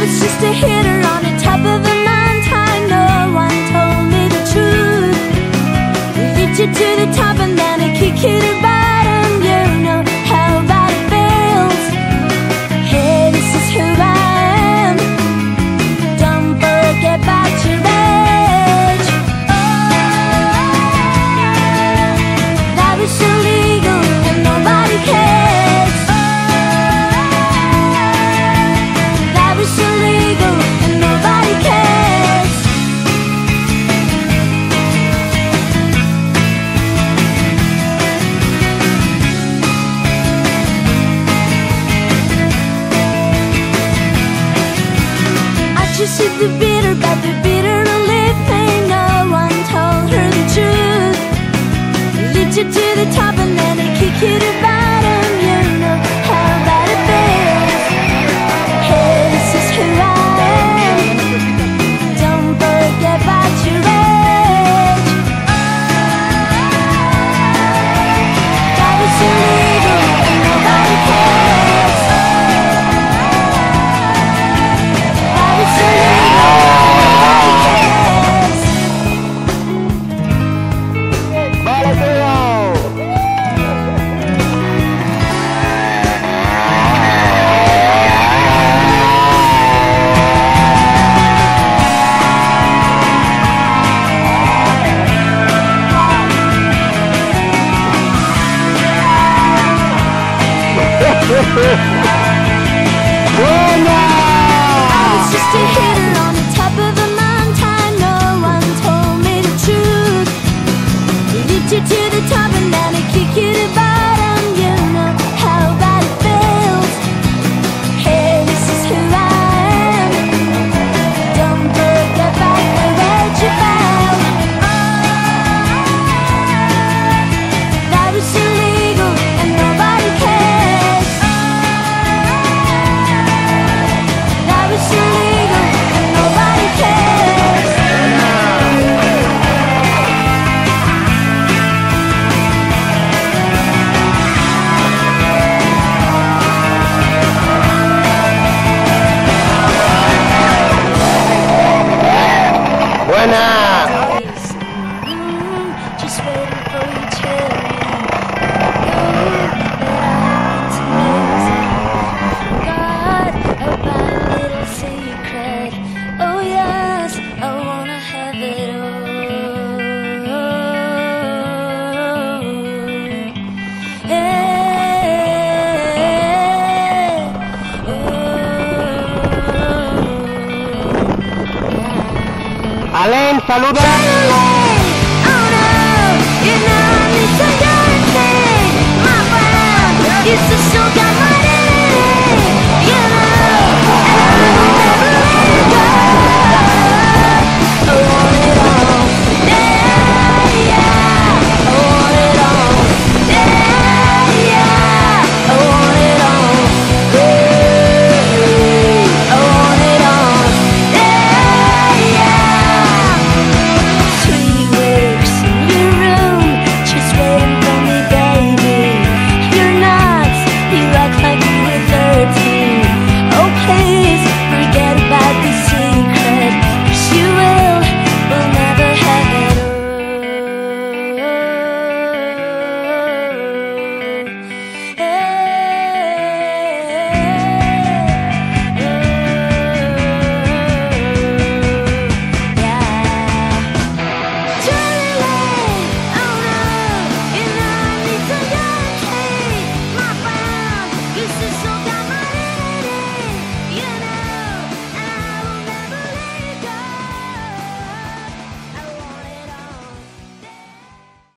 was just a hitter on the top of a mountain. No one told me the truth. Lift you to the top and then I kick you to the bottom. You know how bad it feels. Hey, this is who I am. Don't forget about your age. That was illegal and nobody cares. That was illegal and nobody cares. I just hit the bitter, but the bitter to live thing. No one told her the truth. Lift you to the top and then I kick you to the bottom. You know how bad it feels. Hey, this is who I am. Don't forget about your age. That was illegal and nobody cares. That was illegal and nobody cares. I was just a hitter on the top of a mountain. No one told me the truth. Lift you to the top and then I kick you to the bottom. You know how bad it feels. Hey, this is who I am. Don't forget about the age you found. That was illegal and nobody cares. That was illegal and nobody cares. Buena. Just waiting for your children. God, about a little secret. Oh yes, I wanna have it all. Yeah. Alain, saluda. Oh no, you're not misunderstanding. My friend, it's a sugar.